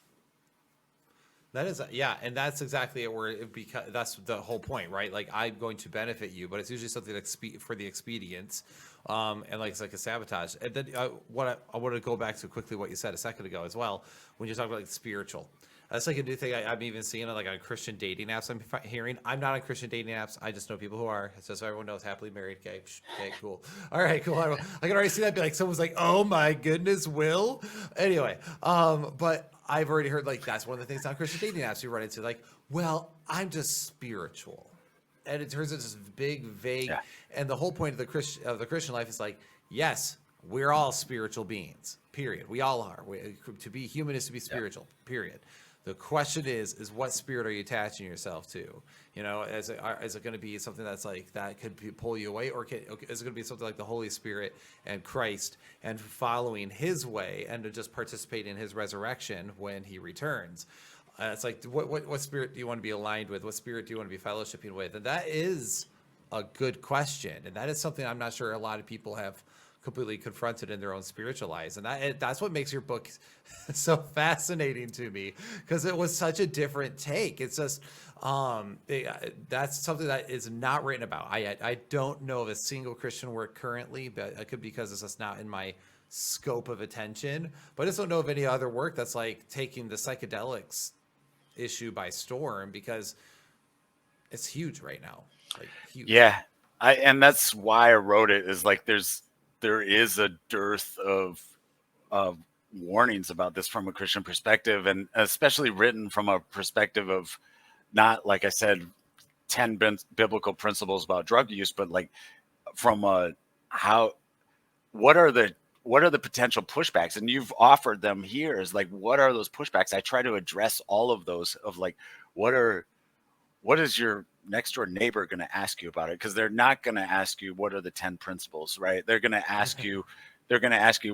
That is, yeah, and that's exactly it. Where because that's the whole point, right? Like I'm going to benefit you, but it's usually something like for the expedience, and like it's like a sabotage. And then I want to go back to quickly what you said a second ago as well when you're talking about like spiritual. That's like a new thing I'm even seeing like on Christian dating apps. I'm hearing. I'm not on Christian dating apps. I just know people who are. It's just so everyone knows, happily married. Okay, okay, cool. All right, cool. I can already see that. Be like someone's like, "Oh my goodness, Will." Anyway, but I've already heard like that's one of the things on Christian dating apps you run into. Like, well, I'm just spiritual, and it turns into this big, vague. Yeah. And the whole point of the Christian life is like, yes, we're all spiritual beings. Period. We all are. To be human is to be spiritual. Yeah. Period. The question is what spirit are you attaching yourself to? Is it going to be something that's like that could pull you away, or is it going to be something like the Holy Spirit and Christ and following His way and to just participate in His resurrection when He returns? It's like what spirit do you want to be aligned with? What spirit do you want to be fellowshipping with? And that is a good question, and that is something I'm not sure a lot of people have completely confronted in their own spiritual lives. And that's what makes your book so fascinating to me, because it was such a different take. It's just that's something that is not written about. I don't know of a single Christian work currently, but it could be because it's just not in my scope of attention. But I just don't know of any other work that's like taking the psychedelics issue by storm, because it's huge right now, like huge. Yeah. And that's why I wrote it, is like there is a dearth of warnings about this from a Christian perspective, and especially written from a perspective of not, like I said, 10 biblical principles about drug use, but like from what are the potential pushbacks? And you've offered them here, is like, what are those pushbacks? I try to address all of those, of like, what is your next door neighbor going to ask you about it? Because they're not going to ask you what are the 10 principles, right? They're going to ask you,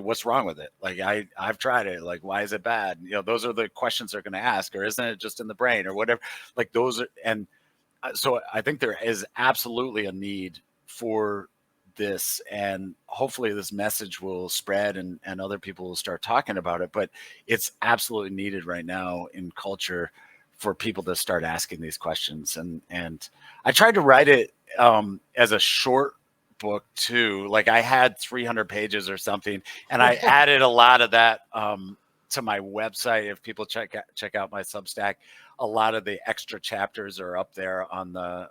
what's wrong with it? Like, I've tried it. Like, why is it bad? Those are the questions they're going to ask. Or isn't it just in the brain or whatever? Like those are, and so I think there is absolutely a need for this, and hopefully this message will spread and other people will start talking about it. But it's absolutely needed right now in culture for people to start asking these questions. And I tried to write it as a short book too. Like I had 300 pages or something, and I added a lot of that to my website. If people check out my Substack, a lot of the extra chapters are up there on the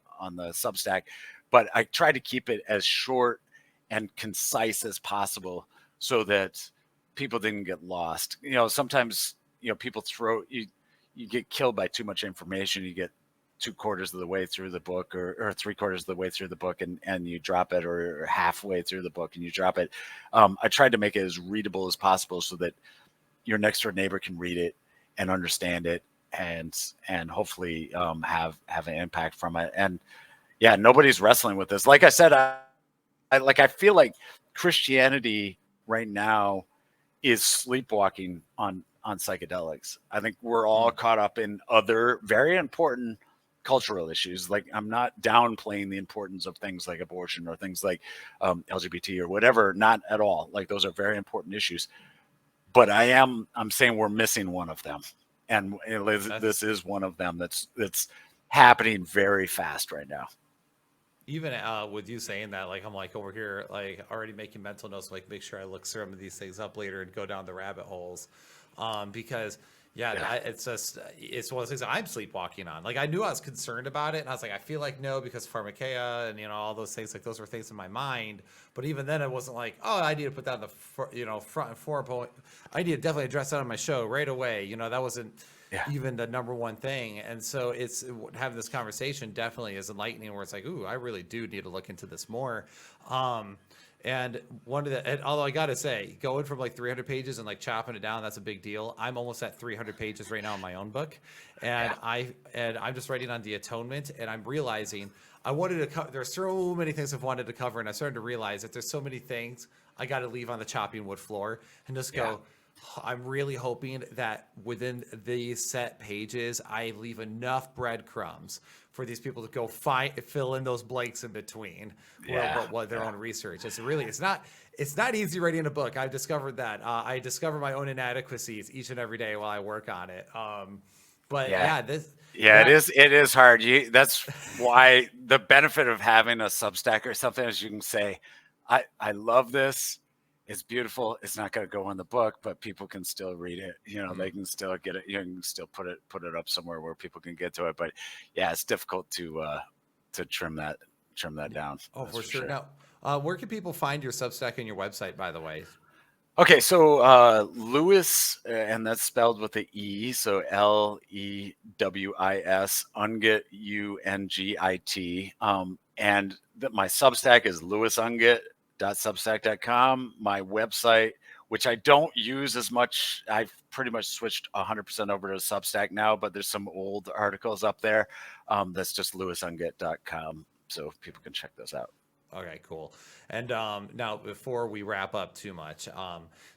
Substack. But I try to keep it as short and concise as possible so that people didn't get lost. Sometimes people you get killed by too much information. You get 2/4 of the way through the book, or 3/4 of the way through the book, and you drop it, or halfway through the book and you drop it. I tried to make it as readable as possible so that your next door neighbor can read it and understand it, and hopefully have an impact from it. And yeah, nobody's wrestling with this. Like I said, I feel like Christianity right now is sleepwalking on psychedelics. I think we're all caught up in other very important cultural issues. Like, I'm not downplaying the importance of things like abortion or things like LGBT or whatever. Not at all. Like, those are very important issues. But I'm saying we're missing one of them, and this is one of them that's happening very fast right now. Even with you saying that, like I'm like over here, like already making mental notes, like make sure I look some of these things up later and go down the rabbit holes, because Yeah, Yeah. it's just it's one of those things that I'm sleepwalking on. Like I knew I was concerned about it, and I was like, I feel like no, because pharmakeia and all those things. Like those were things in my mind. But even then, it wasn't like, oh, I need to put that in the front and forefront. I need to definitely address that on my show right away. That wasn't Yeah. even the number one thing. And so it's having this conversation definitely is enlightening. Where it's like, ooh, I really do need to look into this more. And although I gotta say, going from like 300 pages and like chopping it down, that's a big deal. I'm almost at 300 pages right now in my own book, and Yeah. I'm just writing on the atonement, and I'm realizing I wanted to cover. There's so many things I've wanted to cover, and I started to realize that there's so many things I got to leave on the chopping wood floor and just Yeah. go. I'm really hoping that within these set pages, I leave enough breadcrumbs for these people to go fill in those blanks in between, Yeah. what their Yeah. own research. It's not easy writing a book. I've discovered that. I discover my own inadequacies each and every day while I work on it. But Yeah. yeah, Yeah, it is hard. That's why the benefit of having a Substack or something is you can say, I love this. It's beautiful. It's not going to go in the book, but people can still read it. They can still get it. You can still put it up somewhere where people can get to it. But yeah, it's difficult to trim that down. oh, That's for for sure. sure. Now, where can people find your Substack and your website, by the way? Okay, so Lewis, and that's spelled with a E, so Lewis Ungit Ungit, and my Substack is lewisungit.substack.com. My website, which I don't use as much, I've pretty much switched 100% over to Substack now, but there's some old articles up there. That's just lewisungit.com, so people can check those out. Okay, cool. And now, before we wrap up too much,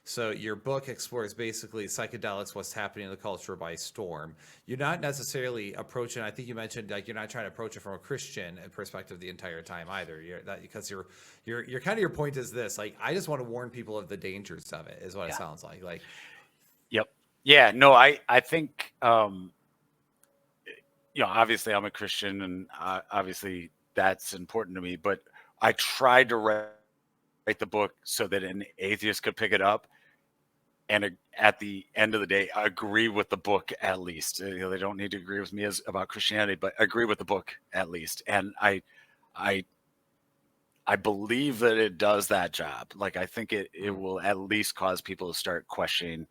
so your book explores basically psychedelics, what's happening in the culture by storm. You're not necessarily approaching. I think you mentioned like you're not trying to approach it from a Christian perspective the entire time either. Because your kind of your point is this: like I just want to warn people of the dangers of it. Is what it Yeah. sounds like. Like Yep. Yeah. No, I think obviously I'm a Christian, and obviously that's important to me. But I tried to write the book so that an atheist could pick it up, and at the end of the day, agree with the book at least. They don't need to agree with me about Christianity, but agree with the book at least. And I believe that it does that job. Like I think it will at least cause people to start questioning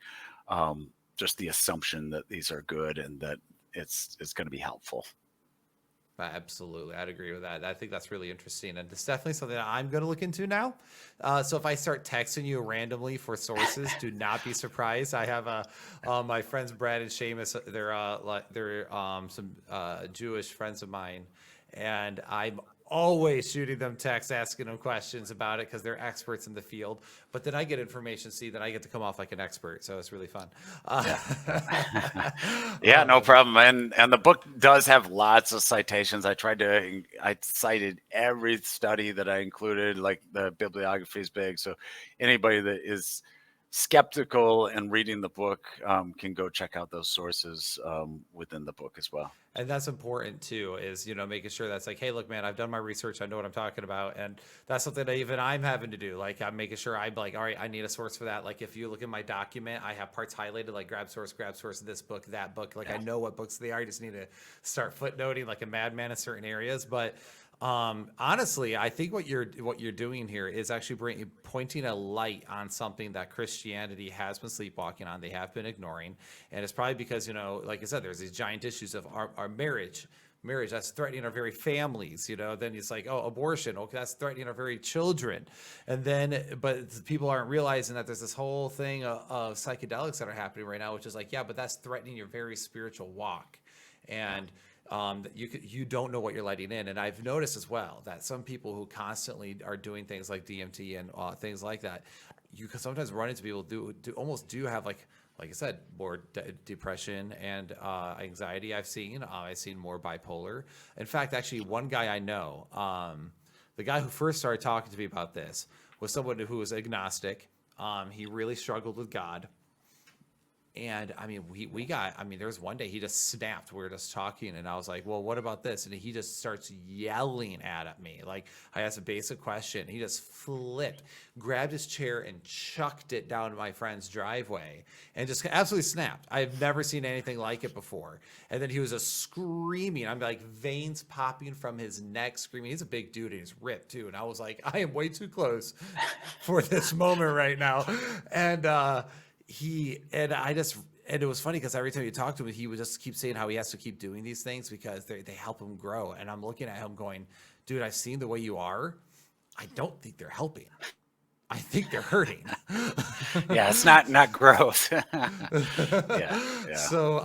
just the assumption that these are good and that it's going to be helpful. absolutely, I'd agree with that. I think that's really interesting, and it's definitely something that I'm going to look into now. So if I start texting you randomly for sources, do not be surprised. I have my friends Brad and Seamus. They're some Jewish friends of mine, and I'm always shooting them texts, asking them questions about it because they're experts in the field. But then I get information, then I get to come off like an expert, so it's really fun. Yeah, no problem. And the book does have lots of citations. I cited every study that I included, like the bibliography is big. So anybody that is skeptical and reading the book can go check out those sources within the book as well. And that's important too, is making sure that's like, hey, look, man, I've done my research, I know what I'm talking about, and that's something that even I'm having to do. Like, I'm making sure I'm like, all right, I need a source for that. Like, if you look at my document, I have parts highlighted, like grab source, this book, that book. Like, I know what books they are. I just need to start footnoting like a madman in certain areas. But honestly, I think what you're doing here is actually pointing a light on something that Christianity has been sleepwalking on. They have been ignoring, and it's probably because like I said, there's these giant issues of our marriage that's threatening our very families. Then it's like, oh, abortion, okay, that's threatening our very children. And then but people aren't realizing that there's this whole thing of psychedelics that are happening right now, which is like, yeah, but that's threatening your very spiritual walk. And you don't know what you're letting in. And I've noticed as well that some people who constantly are doing things like DMT and things like that, you can sometimes run into people who do have like I said, more depression and anxiety. I've seen more bipolar. In fact, actually, one guy I know, the guy who first started talking to me about this was someone who was agnostic. He really struggled with God. And I mean, we got, I mean, there was one day he just snapped. We were just talking, and I was like, well, what about this? And he just starts yelling at me. Like, I asked a basic question. He just flipped, grabbed his chair, and chucked it down my friend's driveway and just absolutely snapped. I've never seen anything like it before. And then he was just screaming. I'm like, veins popping from his neck, screaming. He's a big dude and he's ripped too. And I was like, I am way too close for this moment right now. And, and it was funny because every time you talk to him, he would just keep saying how he has to keep doing these things because they help him grow. And I'm looking at him going, dude, I've seen the way you are. I don't think they're helping. I think they're hurting. Yeah, it's not growth. Yeah. So,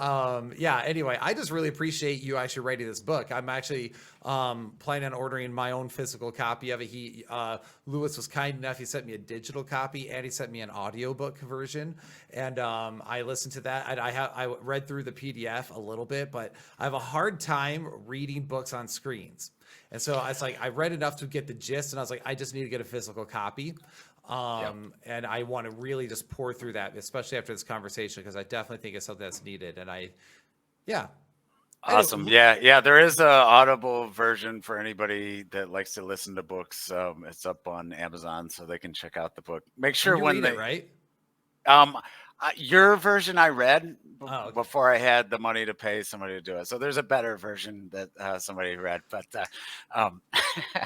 anyway, I just really appreciate you actually writing this book. I'm actually planning on ordering my own physical copy of it. Lewis was kind enough. He sent me a digital copy and he sent me an audiobook version. And I listened to that. And I read through the PDF a little bit, but I have a hard time reading books on screens. And so it's like, I read enough to get the gist, and I was like, I just need to get a physical copy. And I want to really just pour through that, especially after this conversation, because I definitely think it's something that's needed. And Awesome. Yeah. There is a Audible version for anybody that likes to listen to books. It's up on Amazon, so they can check out the book. Make sure when they, right? Your version I read okay. before I had the money to pay somebody to do it. So there's a better version that somebody read, but I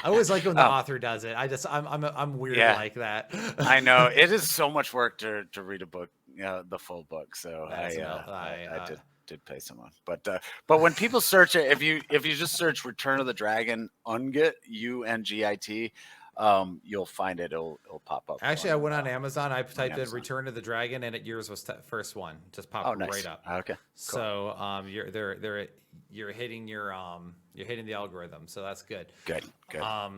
always like when the author does it. I'm weird like that. I know it is so much work to read a book, the full book. So I did pay someone, but when people search it, if you just search Return of the Dragon Ungit, Ungit, you'll find it. It'll pop up. Actually, I went on Amazon. I typed in Return of the Dragon, and yours was first one. Just popped right up. Okay. Cool. So you're hitting you're hitting the algorithm. So that's good. Good.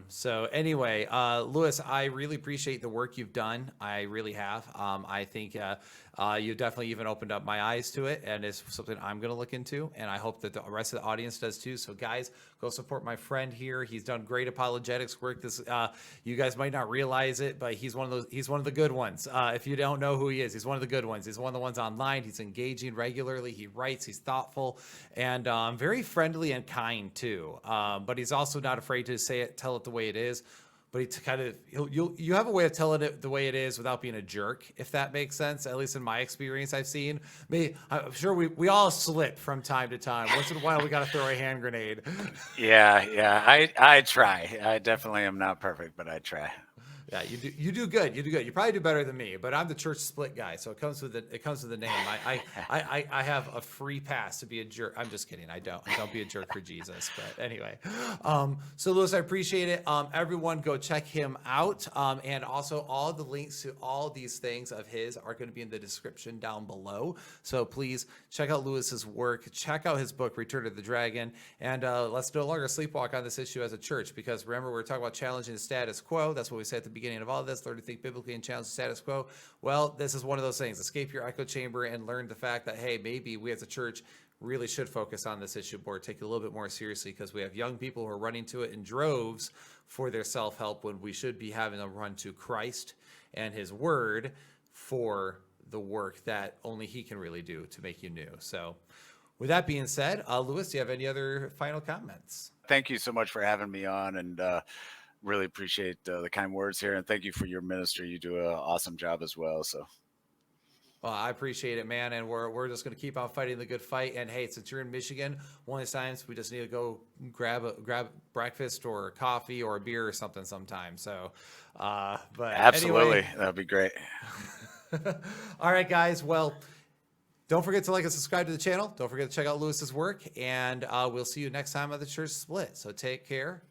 So anyway, Lewis, I really appreciate the work you've done. I really have. I think you definitely even opened up my eyes to it, and it's something I'm going to look into, and I hope that the rest of the audience does too. So guys, go support my friend here. He's done great apologetics work. You guys might not realize it, but he's one of the good ones. If you don't know who he is, he's one of the good ones. He's one of the ones online. He's engaging regularly. He writes. He's thoughtful and very friendly and kind too. But he's also not afraid to tell it the way it is. But you have a way of telling it the way it is without being a jerk, if that makes sense. At least in my experience, I've seen. I'm sure we all slip from time to time. Once in a while, we got to throw a hand grenade. Yeah. I try. I definitely am not perfect, but I try. Yeah, you do good. You probably do better than me, but I'm the church split guy, so it comes with the name. I have a free pass to be a jerk. I'm just kidding. I don't be a jerk for Jesus. But anyway, so Lewis, I appreciate it. Everyone, go check him out. And also all the links to all these things of his are going to be in the description down below. So please check out Lewis's work. Check out his book, Return of the Dragon, and let's no longer sleepwalk on this issue as a church, because remember, we're talking about challenging the status quo. That's what we said at the beginning of all of this. Learn to think biblically and challenge the status quo. Well, this is one of those things. Escape your echo chamber and learn the fact that, hey, maybe we as a church really should focus on this issue board, take it a little bit more seriously, because we have young people who are running to it in droves for their self-help when we should be having them run to Christ and his word for the work that only he can really do to make you new. So with that being said, Lewis, do you have any other final comments? Thank you so much for having me on, and really appreciate the kind words here, and thank you for your ministry. You do an awesome job as well. So, well, I appreciate it, man, and we're just going to keep on fighting the good fight. And hey, since you're in Michigan, one of the times we just need to go grab breakfast or coffee or a beer or something sometime. So, but absolutely, anyway, that'd be great. All right, guys. Well, don't forget to like and subscribe to the channel. Don't forget to check out Lewis's work, and we'll see you next time on the Church Split. So take care,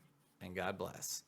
and God bless.